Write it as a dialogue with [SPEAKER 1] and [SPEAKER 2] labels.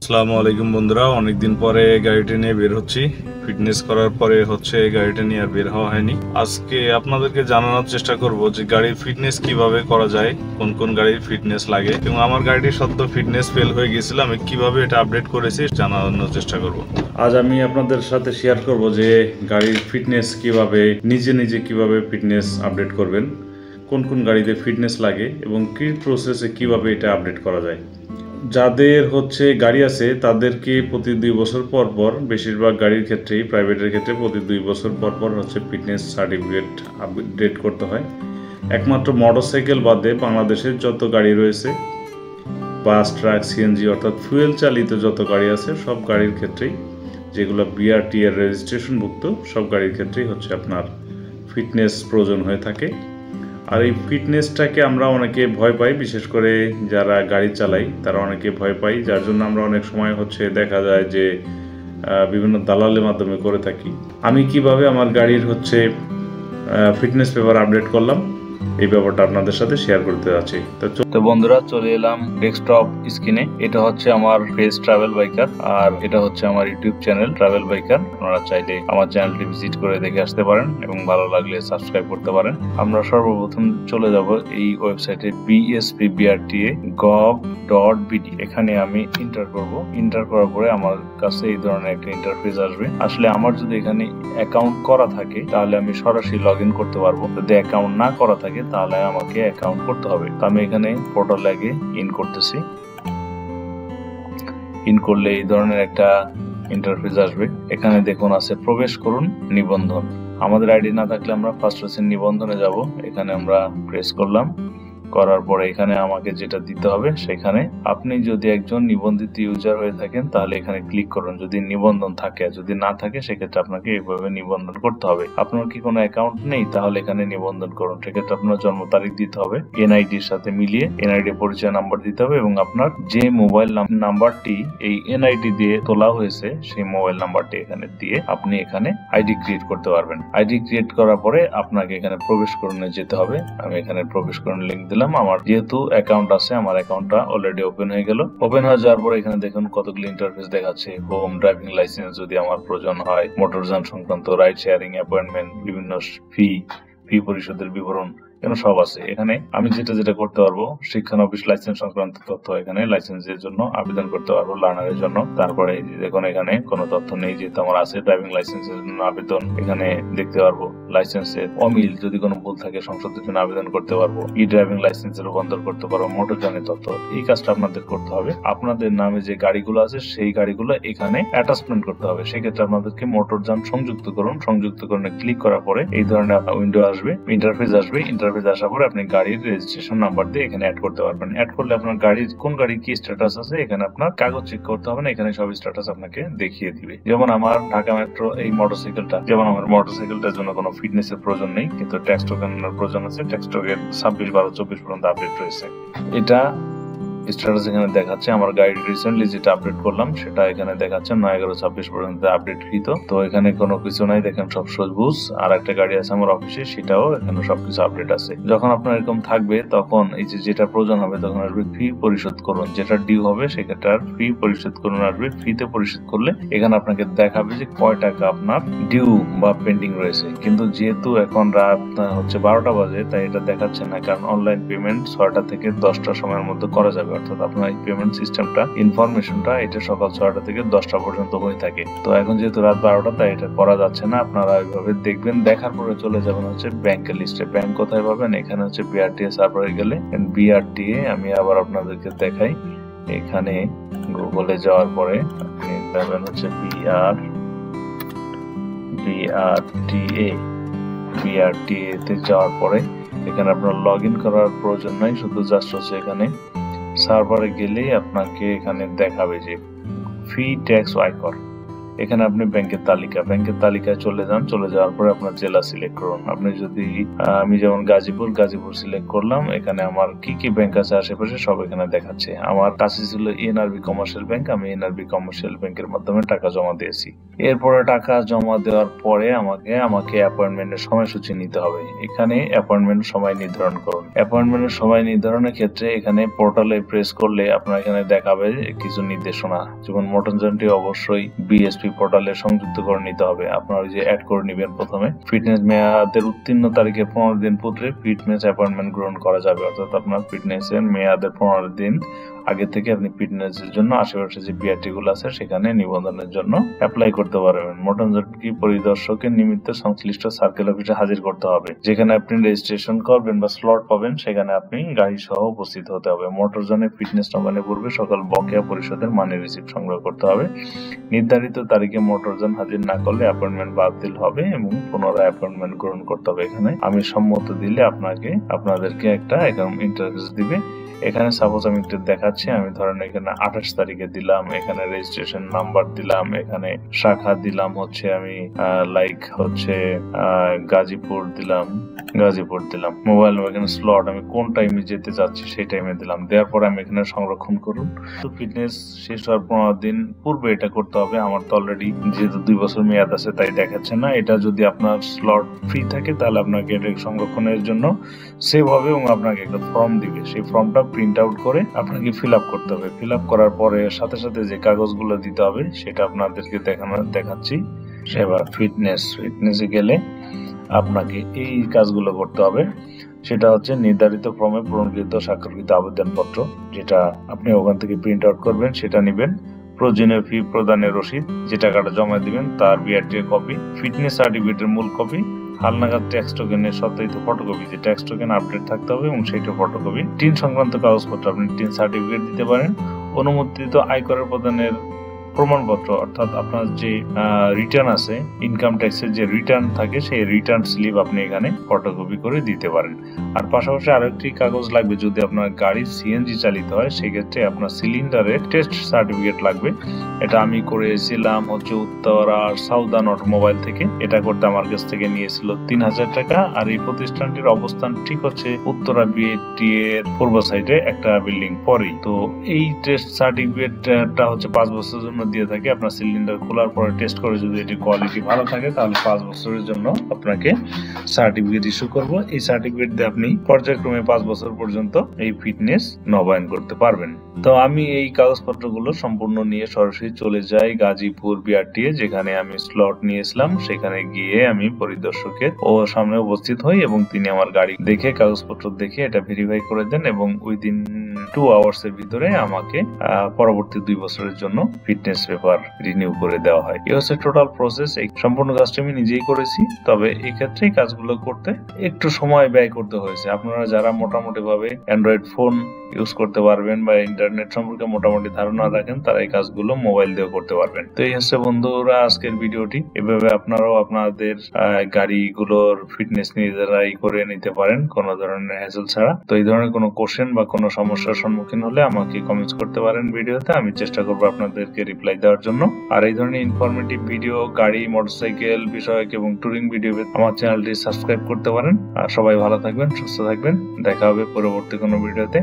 [SPEAKER 1] আসসালামু আলাইকুম বন্ধুরা, অনেকদিন পরে গাড়িটা নিয়ে বের হচ্ছি। ফিটনেস করার পরে গাড়িটা নিয়ে আর বের হওয়া হয়নি। আজকে আপনাদেরকে জানানোর চেষ্টা করব যে গাড়ির ফিটনেস কিভাবে করা যায়, কোন কোন গাড়ির ফিটনেস লাগে এবং আমার গাড়িটির সদ্য ফিটনেস ফেল হয়ে গিয়েছিল, আমি কিভাবে এটা আপডেট করেছি জানানোর চেষ্টা করব। আজ আমি আপনাদের সাথে শেয়ার করব যে গাড়ির ফিটনেস কিভাবে নিজে কিভাবে ফিটনেস আপডেট করবেন, কোন কোন গাড়িতে ফিটনেস লাগে এবং কি প্রসেসে কিভাবে এটা আপডেট করা যায়। যাদের গাড়ি আছে তাদেরকে প্রতি 2 বছর পর পর, বেশিরভাগ গাড়ির ক্ষেত্রেই, প্রাইভেটের ক্ষেত্রে প্রতি 2 বছর পর পর ফিটনেস সার্টিফিকেট আপডেট করতে হয়। একমাত্র মোটরসাইকেল বাদে বাংলাদেশের যত গাড়ি রয়েছে, বাস, ট্রাক, সিএনজি অর্থাৎ ফুয়েল চালিত যত গাড়ি আছে, সব গাড়ির ক্ষেত্রেই, যেগুলো বিআরটি এর রেজিস্ট্রেশনভুক্ত, সব গাড়ির ক্ষেত্রেই আপনার ফিটনেস প্রয়োজন হয়ে থাকে। আর এই ফিটনেসটাকে আমরা অনেকে ভয় পাই, বিশেষ করে যারা গাড়ি চালাই তারা অনেকে ভয় পাই, যার জন্য আমরা অনেক সময় দেখা যায় যে বিভিন্ন দালালের মাধ্যমে করে থাকি। আমি কিভাবে আমার গাড়ির ফিটনেস পেপার আপডেট করলাম, এই ব্যাপারটা আপনাদের সাথে শেয়ার করতে যাচ্ছি। তো বন্ধুরা, চলে এলাম ডেস্কটপ স্ক্রিনে। এটা আমার ফেস ট্রাভেল বাইকার, আর এটা আমার ইউটিউব চ্যানেল ট্রাভেল বাইকার। আপনারা চাইলে আমার চ্যানেলটি ভিজিট করে দেখে আসতে পারেন এবং ভালো লাগলে সাবস্ক্রাইব করতে পারেন। আমরা সর্বপ্রথম চলে যাব এই ওয়েবসাইটে bspbrt.gov.bd। এখানে আমি ইন্টার করব। ইন্টার করার পরে আমার কাছে এই ধরনের একটা ইন্টারফেস আসবে। আসলে আমার যদি এখানে অ্যাকাউন্ট করা থাকে তাহলে আমি সরাসরি লগ ইন করতে পারবো। যদি অ্যাকাউন্ট না করা থাকে তাহলে আমাকে অ্যাকাউন্ট করতে হবে। তো আমি এখানে পোর্টাল লাগে ইন করতেছি। ইন করলে এই ধরনের একটা ইন্টারফেস আসবে। এখানে দেখুন আছে প্রবেশ করুন, নিবন্ধন। আমাদের আইডি না থাকলে আমরা ফার্স্ট নিবন্ধনে যাব। এখানে আমরা প্রেস করলাম। করার পরে এখানে আমাকে যেটা দিতে হবে, সেখানে আপনি যদি একজন নিবন্ধিত ইউজার হয়ে থাকেন তাহলে এখানে ক্লিক করুন। যদি নিবন্ধন থাকে, যদি না থাকে সেক্ষেত্রে আপনাকে এইভাবে নিবন্ধন করতে হবে। আপনার কি কোনো অ্যাকাউন্ট নেই তাহলে এখানে নিবন্ধন করুন। সেক্ষেত্রে আপনার জন্ম তারিখ দিতে হবে, এনআইডির সাথে মিলিয়ে এনআইডি পরিচয় নাম্বার দিতে হবে এবং আপনার যে মোবাইল নাম্বারটি এই এনআইডি দিয়ে তোলা হয়েছে সেই মোবাইল নাম্বারটি এখানে দিয়ে আপনি এখানে আইডি ক্রিয়েট করতে পারবেন। আইডি ক্রিয়েট করার পরে আপনাকে এখানে প্রবেশ করণে যেতে হবে। আমি এখানে প্রবেশ করণ লিঙ্ক দিলাম। আমার যেহেতু অ্যাকাউন্ট আছে, আমার অ্যাকাউন্টটা অলরেডি ওপেন হয়ে গেল। ওপেন হয়ে যাওয়ার পরে এখানে দেখুন কতগুলো ইন্টারফেস দেখাচ্ছে। হোম, ড্রাইভিং লাইসেন্স যদি আমার প্রয়োজন হয়, মোটরযান সংক্রান্ত, রাইড শেয়ারিং, অ্যাপয়েন্টমেন্ট, বিভিন্ন ফি পরিশোধের বিবরণ, এখানে সব আছে। এখানে আমি যেটা করতে পারবো, শিক্ষানবিশ লাইসেন্স সংক্রান্ত তথ্য, এখানে লাইসেন্সের জন্য আবেদন করতে পারবো, লার্নারের জন্য। তারপরে দেখুন এখানে কোনো তথ্য নেই, যেহেতু আমার আছে। ড্রাইভিং লাইসেন্সের জন্য আবেদন এখানে দেখতে পারবো। লাইসেন্সের অমিল, যদি কোনো ভুল থাকে সংশোধনের জন্য আবেদন করতে পারবো। ই ড্রাইভিং লাইসেন্সের রূপান্তর করতে পারবো। মোটরযানের তথ্য, এই কাজটা আপনাদের করতে হবে। আপনাদের নামে যে গাড়িগুলো আছে সেই গাড়িগুলো এখানে অ্যাটাচমেন্ট করতে হবে। সেক্ষেত্রে আপনাদেরকে মোটরযান সংযুক্তকরণে ক্লিক করার পরে এই ধরনের উইন্ডো আসবে, ইন্টারফেস আসবে। ইন্টারফেস আসার পরে আপনি গাড়ির রেজিস্ট্রেশন নাম্বার দিয়ে এখানে অ্যাড করতে পারবেন। অ্যাড করলে আপনার গাড়ির কোন গাড়ির কি স্ট্যাটাস আছে, এখানে আপনার কাগজ চেক করতে হবে না, এখানে সব স্ট্যাটাস আপনাকে দেখিয়ে দিবে। যেমন আমার ঢাকা মেট্রো এই মোটরসাইকেলটার জন্য কোনো ফিটনেস এর প্রয়োজন নেই, কিন্তু ট্যাক্স টোকেনের প্রয়োজন আছে। ট্যাক্স টোকেন 26/12/24 পর্যন্ত আপডেট রয়েছে। এটা স্ট্যাটাস এখানে দেখাচ্ছে। আমার গাড়ি রিসেন্টলি যেটা আপডেট করলাম সেটা এখানে দেখাচ্ছে 9/11/26 পর্যন্ত আপডেট কৃত। তো এখানে কোনো কিছু নাই, দেখেন সব সবুজ। আর একটা গাড়ি আছে আমার অফিসে, সেটাও এখানে সবকিছু আপডেট আছে। যখন আপনার এরকম থাকবে তখন এই যেটা প্রয়োজন হবে তখন আসবে ফি পরিশোধ করুন। যেটা ডিউ হবে সেক্ষেত্রে আর ফি পরিশোধ করুন আসবে। ফিতে পরিশোধ করলে এখানে আপনাকে দেখাবে যে কয় টাকা আপনার ডিউ বা পেন্ডিং রয়েছে। কিন্তু যেহেতু এখন রাত 12টা বাজে, তাই এটা দেখাচ্ছে না, কারণ অনলাইন পেমেন্ট 6টা থেকে 10টার সময়ের মধ্যে করা যাবে। অর্থাৎ আপনার এই পেমেন্ট সিস্টেমটা, ইনফরমেশনটা এটা সকাল 6টা থেকে 10টা পর্যন্ত হয়ে থাকে। তো এখন যেহেতু রাত 12টা, তাই এটা করা যাচ্ছে না। আপনারা এইভাবে দেখবেন, দেখার পরে চলে যাবেন ব্যাংকের লিস্টে। ব্যাংক কোথায় পাবেন, এখানে বিআরটিএ সার্ভারে গেলে বিআরটিএ, আমি আবার আপনাদেরকে দেখাই। এখানে গুগলে যাওয়ার পরে আপনি যাবেন বিআরটিএ তে যাওয়ার পরে এখানে আপনার লগ ইন করার প্রয়োজন নাই, শুধু জাস্ট এখানে সার্ভারে গেলেই আপনাকে এখানে দেখাবে যে ফি ট্যাক্স আয়কর। এখানে আপনি ব্যাংকের তালিকায় চলে যান। চলে যাওয়ার পরে আপনার জেলা সিলেক্ট করুন। আপনি যদি আমি যেমন গাজীপুর সিলেক্ট করলাম। এখানে আমার কি কি ব্যাংক আছে আশেপাশে সব এখানে দেখাচ্ছে। আমার কাছে ছিল এনআরবি কমার্শিয়াল ব্যাংক, আমি এনআরবি কমার্শিয়াল ব্যাংকের মাধ্যমে টাকা জমা দিয়েছি। এরপরে টাকা জমা দেওয়ার পরে আমাকে অ্যাপয়েন্টমেন্টের সময়সূচি নিতে হবে। এখানে অ্যাপয়েন্টমেন্ট সময় নির্ধারণ করুন। অ্যাপয়েন্টমেন্টের সময় নির্ধারণের ক্ষেত্রে এখানে পোর্টালে প্রেস করলে আপনার এখানে দেখাবে কিছু নির্দেশনা, যেমন মটনজনটি অবশ্যই বিএসপি পোর্টালে সংযুক্ত করে নিতে হবে। আপনার ওই যে অ্যাড করে নেবেন প্রথমে। ফিটনেস মেয়াদের উত্তীর্ণ তারিখের 15 দিন পূর্বে ফিটনেস অ্যাপয়েন্টমেন্ট গ্রহণ করা যাবে, অর্থাৎ আপনার ফিটনেসের মেয়াদের 15 দিন আগে থেকে আপনি ফিটনেসের জন্য আশেপাশে যে বিআরটি গুলো আছে সেখানে নিবন্ধনের জন্য অ্যাপ্লাই করতে পারবেন। মটনজনটি পরিদর্শকের নিমিত্ত সংশ্লিষ্ট সার্কেল অফিসে হাজির করতে হবে। যেখানে আপনি রেজিস্ট্রেশন করবেন বা স্লট পাবেন সেখানে আপনি গাড়ি সহ উপস্থিত হতে হবে। মোটরজনের ফিটনেস নবায়নের পূর্বে সকল বকেয়া পরিশোধের মানি রিসিপ্ট সংগ্রহ করতে হবে। নির্ধারিত তারিখে মোটরজন হাজির না করলে অ্যাপয়েন্টমেন্ট বাতিল হবে এবং পুনরায় অ্যাপয়েন্টমেন্ট গ্রহণ করতে হবে। এখানে আমি সম্মত দিলে আপনাদেরকে একটা ইন্টারফেস দিবে। এখানে সাপোজ আমি একটু দেখাচ্ছি। আমি ধরেন এখানে 28 তারিখে দিলাম, এখানে রেজিস্ট্রেশন নাম্বার দিলাম, এখানে শাখা দিলাম হচ্ছে আমি গাজীপুর দিলাম, মোবাইল নাম্বার, এখানে স্লট আমি কোন টাইমে যেতে চাচ্ছি সেই টাইমে দিলাম। দেওয়ার পরে আমি এখানে সংরক্ষণ করুন। তো ফিটনেস শেষ হওয়ার 15 দিন পূর্বে এটা করতে হবে। আমার তো অলরেডি যেহেতু 2 বছর মেয়াদ আছে তাই দেখাচ্ছে না। এটা যদি আপনার স্লট ফ্রি থাকে তাহলে আপনাকে এটা সংরক্ষণের জন্য সেভ হবে এবং আপনাকে একটা ফর্ম দিবে। সেই ফর্মটা প্রিন্ট আউট করে আপনাকে ফিল আপ করতে হবে। ফিল আপ করার পরে সাথে সাথে যে কাগজগুলো দিতে হবে সেটা আপনাদেরকে দেখাচ্ছি। সেবার ফিটনেসে গেলে আপনাকে এই কাজগুলো করতে হবে। সেটা হচ্ছে নির্ধারিত ফর্মে পূরণকৃত স্বাক্ষরকৃত আবেদনপত্র, যেটা আপনি ওখান থেকে প্রিন্ট আউট করবেন, সেটা নিবেন। প্রয়োজনীয় ফি প্রদানের রসিদ, যে টাকাটা জমা দিবেন তার বিআরটি কপি, ফিটনেস সার্টিফিকেটের মূল কপি, হালনাগাদ ট্যাক্স টোকেনের সত্যায়িত ফটোকপি, যে ট্যাক্স টোকেন আপডেট থাকতে হবে এবং সেইটা ফটোকপি, টিন সংক্রান্ত কাগজপত্র, আপনি টিন সার্টিফিকেট দিতে পারেন, অনুমোদিত আয়করের প্রদানের প্রমাণপত্র, অর্থাৎ আপনার যে রিটার্ন আছে, ইনকাম ট্যাক্সের যে রিটার্ন থাকে সেই রিটার্ন স্লিপ আপনি এখানে ফটোকপি করে দিতে পারেন। আর পাশাপাশি আরেকটি কাগজ লাগবে, যদি আপনার গাড়ি সিএনজি চালিত হয় সেক্ষেত্রে আপনার সিলিন্ডারের টেস্ট সার্টিফিকেট লাগবে। এটা আমি করেছিলাম হচ্ছে উত্তরা সাউদার্ন অটোমোবাইল থেকে। এটা করতে আমার কাছ থেকে নিয়েছিল 3000 টাকা। আর এই প্রতিষ্ঠানটির অবস্থান ঠিক হচ্ছে উত্তরা বিএটি এর পূর্ব সাইডে একটা বিল্ডিং পরেই। তো এই টেস্ট সার্টিফিকেটটা হচ্ছে 5 বছরের জন্য দিয়ে থাকে। আপনার সিলিন্ডার খোলার পরে টেস্ট করে যদি এটি কোয়ালিটি ভালো থাকে তাহলে 5 বছরের জন্য আপনাকে সার্টিফিকেট ইস্যু করব। এই সার্টিফিকেট দিয়ে আপনি পর্যায়ক্রমে 5 বছর পর্যন্ত এই ফিটনেস নবায়ন করতে পারবেন। তো আমি এই কাগজপত্রগুলো সম্পূর্ণ নিয়ে সরাসরি চলে যাই গাজীপুর বিআরটি, যেখানে আমি স্লট নিয়েছিলাম। সেখানে গিয়ে আমি পরিদর্শকের সামনে উপস্থিত হই এবং তিনি আমার গাড়ি দেখে, কাগজপত্র দেখে এটা ভেরিফাই করে দেন এবং উইদিন 2 আওয়ার্স এর ভিতরে আমাকে পরবর্তী 2 বছরের জন্য ফিটনেস পেপার রিনিউ করে দেওয়া হয়। এই হচ্ছে টোটাল প্রসেস। এই সম্পূর্ণ কাজটা আমি নিজেই করেছি, তবে এই ক্ষেত্রে কাজগুলো করতে একটু সময় ব্যয় করতে হয়েছে। আপনারা যারা মোটামুটি ভাবে অ্যান্ড্রয়েড ফোন ইউজ করতে পারবেন বা ইন্টারনেট সম্পর্কে মোটামুটি ধারণা রাখেন তারা এই কাজগুলো মোবাইল দিয়ে করতে পারবেন। তো এই হচ্ছে বন্ধুরা আজকের ভিডিওটি। এভাবে আপনারাও আপনাদের গাড়িগুলোর ফিটনেস নিজেরাই করে নিতে পারেন কোনো ধরনের হ্যাসেল ছাড়া। তো এই ধরনের কোনো কোশ্চেন বা কোনো সমস্যার সম্মুখীন হলে আমাকে কমেন্টস করতে পারেন ভিডিওতে, আমি চেষ্টা করবো আপনাদেরকে রিপ্লাই দেওয়ার জন্য। আর এই ধরনের ইনফরমেটিভ ভিডিও, গাড়ি, মোটরসাইকেল বিষয়ক এবং টুরিং ভিডিও আমার চ্যানেলটি সাবস্ক্রাইব করতে পারেন। আর সবাই ভালো থাকবেন, সুস্থ থাকবেন। দেখা হবে পরবর্তী কোনো ভিডিওতে।